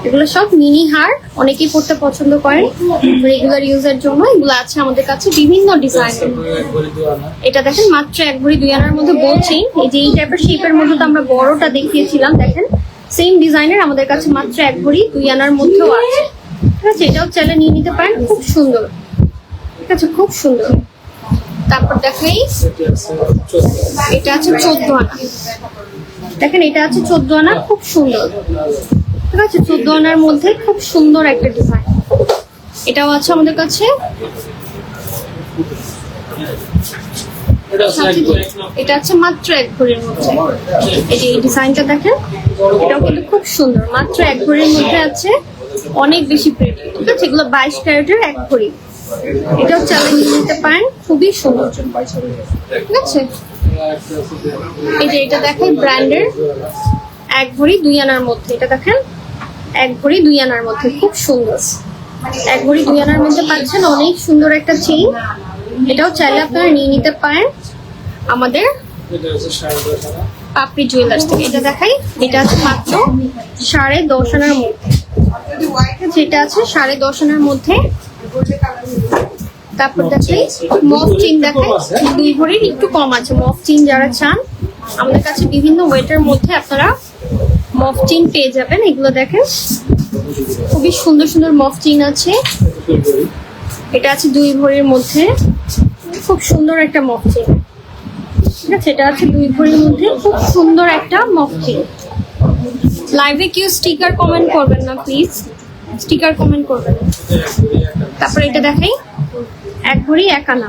S1: এগুলো সব মিনি হার, অনেকেই পড়তে পছন্দ করেন রেগুলার ইউজের জন্য। এগুলো আছে আমাদের কাছে বিভিন্ন ডিজাইন। এটা দেখেন মাত্র 1 ভরি 2 আনার মধ্যে বলছি। এই যে এই টাইপের শেপের মধ্যে তো আমরা বড়টা দেখিয়েছিলাম, দেখেন সেম ডিজাইনের আমাদের কাছে মাত্র 1 ভরি 2 আনার মধ্যেও আছে। ঠিক আছে, এটাও চাইলে নিয়ে নিতে পারেন, খুব সুন্দর। ঠিক আছে, খুব সুন্দর। তারপর দেখাই, এটা আছে 14 আনা, দেখেন এটা আছে 14 আনা, খুব সুন্দর। ঠিক আছে, 14 আনার মধ্যে খুব সুন্দর একটা ডিজাইন, এটাও আছে আমাদের কাছে। এটা আছে মাত্র 1 ভরির মধ্যে। এই যে এই ডিজাইনটা দেখেন, এটাও কিন্তু খুব সুন্দর, মাত্র 1 ভরির মধ্যে আছে, অনেক বেশি প্রিটি। ঠিক আছে, এগুলো 22 ক্যারেটের 1 ভরি, এটাও চালিয়ে নিয়ে নিতে পারেন, খুবই সুন্দর। ঠিক আছে, এই যে এটা দেখেন ব্র্যান্ডের 1 ভরি 2 আনার মধ্যে, এটা দেখেন 1 ভরি 2 আনার মধ্যে, খুব সুন্দর। 1 ভরি 2 আনার মধ্যে পাচ্ছেন অনেক সুন্দর একটা চেইন, এটাও চাইলে আপনারা নিয়ে নিতে পারেন আমাদের পাপড়ি জুয়েলার্স থেকে। এটা দেখাই, এটা আছে মাত্র 10.5 আনার মধ্যে, যেটা আছে 10.5 আনার মধ্যে। তারপর দেখাই মফ চেইন, দেখাই 2 ভরির একটু কম আছে মফ চেইন। যারা চান আমাদের কাছে বিভিন্ন ওয়েটের মধ্যে আপনারা মফ চেইন পেয়ে যাবেন। এগুলো দেখেন খুবই সুন্দর সুন্দর মফ চেইন আছে। এটা আছে 2 ভরির মধ্যে, খুব সুন্দর একটা মফ চেইন। ঠিক আছে, এটা আছে 2 ভরির মধ্যে, খুব সুন্দর একটা মফ চেইন। লাইভে কেউ স্টিকার কমেন্ট করবেন না প্লিজ, স্টিকার কমেন্ট করবেন না। তারপরে এটা দেখাই, 1 ভরি 1 আনা।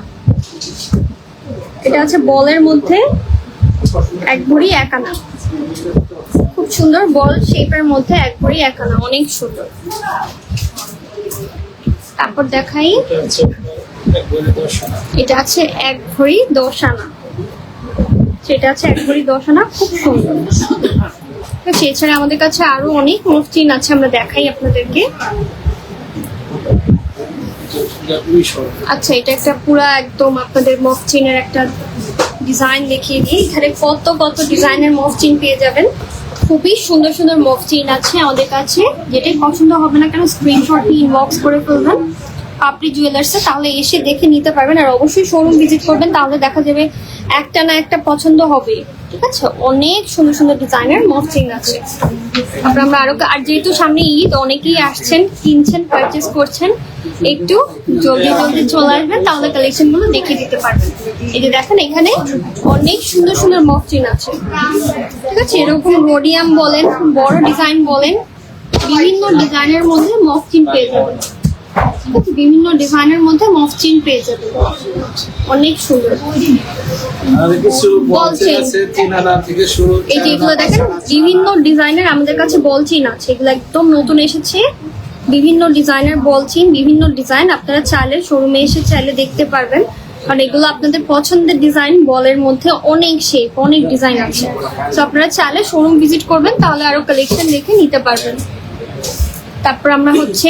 S1: এটা আছে বলের মধ্যে, 1 ভরি 1 আনা, খুব সুন্দর বল শেপের মধ্যে 1 ভরি 1 আনা, অনেক সুন্দর। তারপর দেখাই, এটা আছে 1 ভরি 10 আনা, সেটা আছে 1 ভরি 10 আনা, খুব সুন্দর। ঠিক আছে, এছাড়া আমাদের কাছে আরো অনেক মসৃণ আছে, আমরা দেখাই আপনাদেরকে। আচ্ছা, এটা একটা পুরা একদম আপনাদের মসৃণের একটা ডিজাইন দেখিয়ে দিই। এখানে কত কত ডিজাইনের মসৃণ পেয়ে যাবেন, খুবই সুন্দর সুন্দর মসৃণ আছে আমাদের কাছে। যেটাই পছন্দ হবে না কেন স্ক্রিনশট নিয়ে ইনবক্স করে ফেলবেন পাপড়ি জুয়েলার্সে, তাহলে এসে দেখে নিতে পারবেন। আর অবশ্যই শোরুম ভিজিট করবেন, তাহলে দেখা যাবে একটা না একটা পছন্দ হবে। ঠিক আছে, অনেক সুন্দর সুন্দর ডিজাইনের মসৃণ আছে। তারপর আমরা আরো, আর যেহেতু সামনে ঈদ, অনেকেই আসছেন, কিনছেন, পারচেস করছেন, একটু জলদি জলদি চলে আসবেন, তাহলে কালেকশন গুলো দেখিয়ে দিতে পারবেন। এই যে দেখেন, এখানে অনেক সুন্দর সুন্দর মসৃণ আছে। ঠিক আছে, এরকম রোডিয়াম বলেন, বড় ডিজাইন বলেন, বিভিন্ন ডিজাইনের মধ্যে মসৃণ পেয়ে যাবেন। ঠিক আছে, বিভিন্ন ডিজাইনের মধ্যে মসৃণ পেয়ে যাবেন, অনেক সুন্দর। এই যে এগুলো দেখেন, বিভিন্ন ডিজাইনের আমাদের কাছে বল চেইন আছে, এগুলো একদম নতুন এসেছে। বিভিন্ন ডিজাইনের বল চেইন, বিভিন্ন ডিজাইন, আপনারা চাইলে শোরুমে এসে চাইলে দেখতে পারবেন। কারণ এগুলো আপনাদের পছন্দের ডিজাইন, বলের মধ্যে অনেক শেপ, অনেক ডিজাইন আছে। তো আপনারা চাইলে শোরুম ভিজিট করবেন, তাহলে আরো কালেকশন দেখে নিতে পারবেন। তারপর আমরা হচ্ছে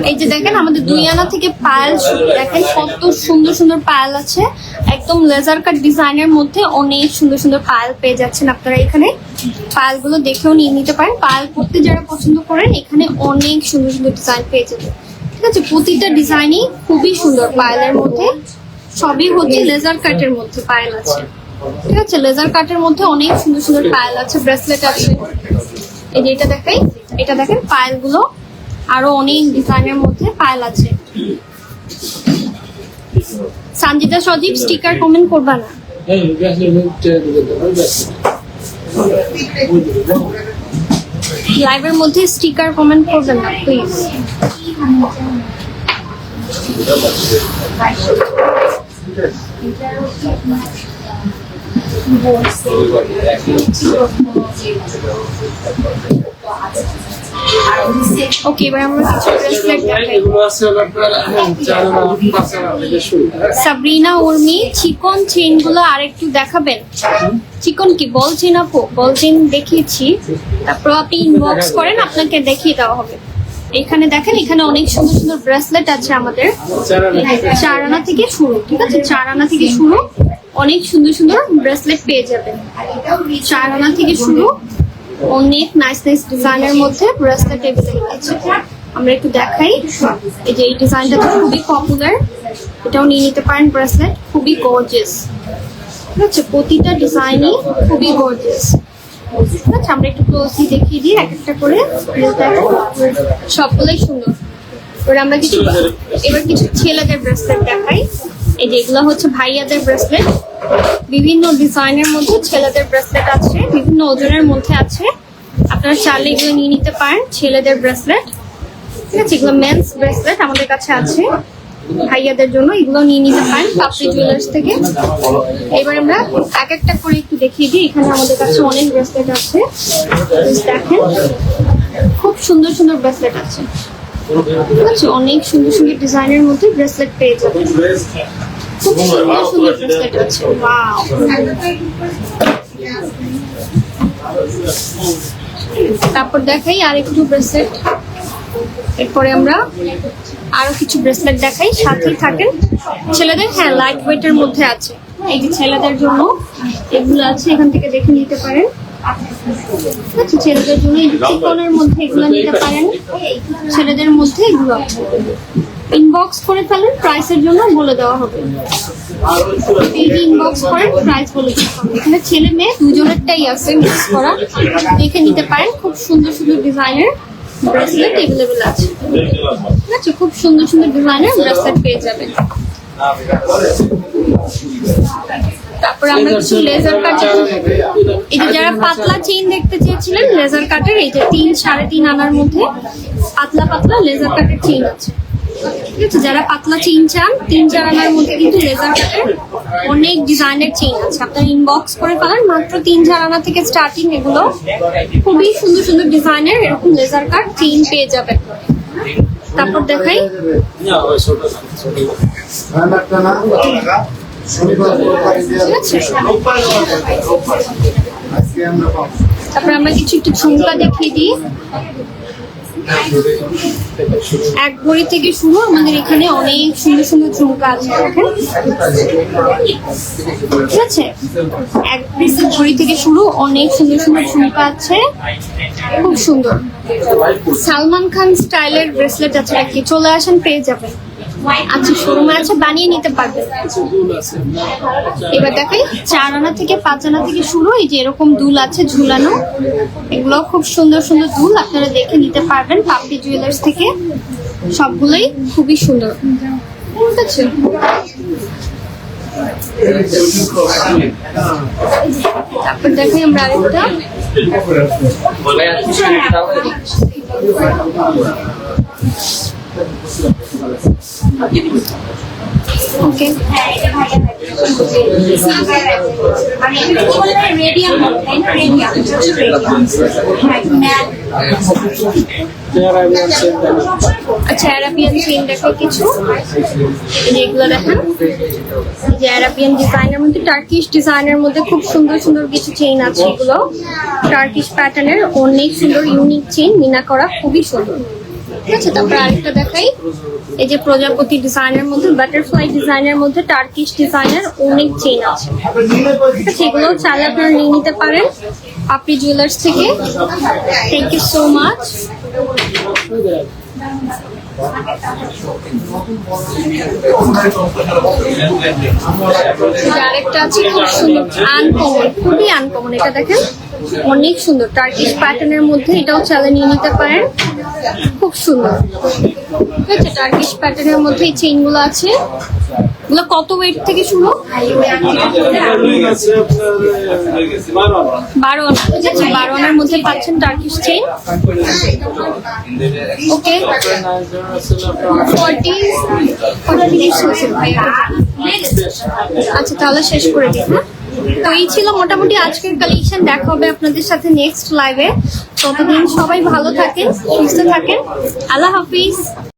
S1: এই যে দেখেন, আমাদের 2 আনা থেকে পায়েল শুরু। দেখেন কত সুন্দর সুন্দর পায়েল আছে, একদম লেজার কাট ডিজাইনের মধ্যে অনেক সুন্দর সুন্দর পায়েল পেয়ে যাচ্ছেন আপনারা। এখানে পায়েলগুলো দেখেও নিয়ে নিতে পারেন। পায়েল পড়তে যারা পছন্দ করেন, এখানে অনেক সুন্দর সুন্দর ডিজাইন পেয়ে যাবেন। ঠিক আছে, প্রতিটা ডিজাইনই খুবই সুন্দর। পায়েলের মধ্যে সবই হচ্ছে লেজার কাটের মধ্যে পায়েল আছে। ঠিক আছে, লেজার কাটের মধ্যে অনেক সুন্দর সুন্দর পায়েল আছে, ব্রেসলেট আছে। এই যে এটা দেখাই, এটা দেখেন পায়েল গুলো, আরো অনেক ডিজাইনের মধ্যে পায়েল আছে। সঞ্জিতা সজীব স্টিকার কমেন্ট করবা না। লাইভের মধ্যে স্টিকার কমেন্ট করবেন না প্লিজ। ওকে, এবার আমরা কিছু ব্রেসলেট দেখাই। সাবরিনা উর্মি, চিকন চেইন গুলো আরেকটু দেখাবেন। চিকন কি বল চেইন? আপু বল চেইন দেখিয়েছি, তারপর আপনি ইনবক্স করেন, আপনাকে দেখিয়ে দেওয়া হবে। এখানে দেখেন, এখানে অনেক সুন্দর সুন্দর ব্রেসলেট আছে আমাদের, 4 আনা থেকে শুরু। ঠিক আছে, 4 আনা থেকে শুরু, অনেক সুন্দর সুন্দর ব্রেসলেট পেয়ে যাবেন। 4 আনা থেকে শুরু, অনেক নাইস নাইস ডিজাইনের মধ্যে ব্রেসলেট এভেলেবল আছে। আমরা একটু দেখাই। এই যে এই ডিজাইনটা তো খুবই পপুলার, এটাও নিয়ে নিতে পারেন। ব্রেসলেট খুবই গর্জিয়াস। ঠিক আছে, প্রতিটা ডিজাইনই খুবই গর্জিয়াস। ঠিক আছে, আমরা একটু ক্লোজলি দেখিয়ে দিই এক একটা করে। সবগুলোই সুন্দর। এবার আমরা এবার কিছু ছেলেদের ব্রেসলেট দেখাই। এই যে এগুলো হচ্ছে ভাইয়াদের ব্রেসলেট, বিভিন্ন ডিজাইনের মধ্যে ছেলেদের ব্রেসলেট আছে, বিভিন্ন ওজনের মধ্যে আছে। আপনারা চাইলে এগুলো নিয়ে নিতে পারেন, ছেলেদের ব্রেসলেট। ঠিক আছে, এগুলো মেন্স ব্রেসলেট আমাদের কাছে আছে ভাইয়াদের জন্য, এগুলো নিয়ে নিতে পারেন পাপড়ি জুয়েলার্স থেকে। এবার আমরা এক একটা করে একটু দেখিয়ে দিই। এখানে আমাদের কাছে অনেক ব্রেসলেট আছে, দেখেন খুব সুন্দর সুন্দর ব্রেসলেট আছে। ঠিক আছে, অনেক সুন্দর সুন্দর ডিজাইনের মধ্যে ব্রেসলেট পেয়ে যাবেন। খুব সুন্দর সুন্দর ব্রেসলেট আছে। ওয়াও, তারপর দেখাই আর একটু ব্রেসলেট। এরপরে আমরা আরো কিছু ব্রেসলেট দেখাই, সাথেই থাকেন। ছেলেদের হ্যাঁ লাইট ওয়েটের মধ্যে আছে। এই যে ছেলেদের জন্য এগুলো আছে, এখান থেকে দেখে নিতে পারেন। আচ্ছা, ছেলেদের জন্য চিকনের মধ্যে এগুলো নিতে পারেন। ছেলেদের মধ্যে এগুলো ইনবক্স করে ফেলেন, প্রাইসের জন্য বলে দেওয়া হবে। ইনবক্স করেন, প্রাইস বলে দেওয়া হবে। এখানে ছেলে মেয়ে দুজনেরটাই আছে মিক্স করা, দেখে নিতে পারেন। খুব সুন্দর সুন্দর ডিজাইনের ব্রেসলেট এভেলেবেল আছে। ঠিক আছে, খুব সুন্দর সুন্দর ডিজাইনের ব্রেসলেট পেয়ে যাবেন। তারপর আমরা কিছু লেজার কাটের, এই যে যারা পাতলা চেইন দেখতে চেয়েছিলেন লেজার কাটের, এই যে 3-3.5 আনার মধ্যে পাতলা পাতলা লেজার কাটের চেইন আছে। ঠিক আছে, যারা পাতলা চেইন চান 3-4 আনার মধ্যে কিন্তু লেজার কাটের অনেক ডিজাইনের চেইন আছে। আপনার ইনবক্স করে ফেলেন, মাত্র 3-4 আনা থেকে স্টার্টিং। এগুলো খুবই সুন্দর সুন্দর ডিজাইনের এরকম লেজার কাট চেইন পেয়ে যাবেন। তারপর দেখাই, ঠিক আছে, তারপর আমরা কিছু একটু ঝুমকা দেখিয়ে দিই। 1 ভরি থেকে শুরু আমাদের এখানে অনেক সুন্দর সুন্দর ঝুমকা আছে, দেখেন। ঠিক আছে, 1 ভরি থেকে শুরু অনেক সুন্দর সুন্দর ঝুমকা আছে, খুব সুন্দর। সালমান খান স্টাইলের ব্রেসলেট আছে, নাকি চলে আসেন পেয়ে যাবেন। আচ্ছা, শোরুমে আছে, বানিয়ে নিতে পারবেন। এবার দেখাই 4 আনা থেকে 5 আনা থেকে শুরু, এই যে এরকম দুল আছে ঝুলানো, এগুলো খুব সুন্দর সুন্দর দুল, আপনারা দেখে নিতে পারবেন পাপড়ি জুয়েলার্স থেকে। সবগুলোই খুবই সুন্দর। ঠিক আছে, তারপর দেখাই আমরা আরেকটা, ওকে, আচ্ছা অ্যারাবিয়ান চেইন দেখো কিছু, যেগুলো দেখেন যে অ্যারাবিয়ান ডিজাইনের মধ্যে, টার্কিশ ডিজাইনের মধ্যে খুব সুন্দর সুন্দর কিছু চেইন আছে। এগুলো টার্কিশ প্যাটার্নের অনেক সুন্দর ইউনিক চেইন, মিনা করা, খুবই সুন্দর। ঠিক আছে, তারপর আরেকটা দেখাই, এই যে প্রজাপতি ডিজাইনের মধ্যে, বাটারফ্লাই ডিজাইনের মধ্যে টার্কিশ ডিজাইনের অনেক চেইন আছে। ঠিক আছে, এগুলো চাইলে আপনারা নিয়ে নিতে পারেন পাপড়ি জুয়েলার্স থেকে। Thank you so much. আরেকটা আছে খুব সুন্দর, আনকমন, খুবই আনকমন। এটা দেখেন অনেক সুন্দর টার্কিশ প্যাটার্নের মধ্যে, এটাও চাইলে নিয়ে নিতে পারেন, খুব সুন্দর। ঠিক আছে, টার্কিশ প্যাটার্নের মধ্যে এই চেইন গুলো আছে। এগুলো কত ওয়েট থেকে শুরু? 12 আনা। ঠিক আছে, 12 আনার মধ্যে পাচ্ছেন টার্কিশ চেইন। ওকে, 40 আচ্ছা, তাহলে শেষ করে দিই। তো এই ছিল মোটামুটি আজকের কালেকশন। দেখা হবে আপনাদের সাথে নেক্সট লাইভে। ততদিন সবাই ভালো থাকেন, সুস্থ থাকেন। আল্লাহ হাফিজ।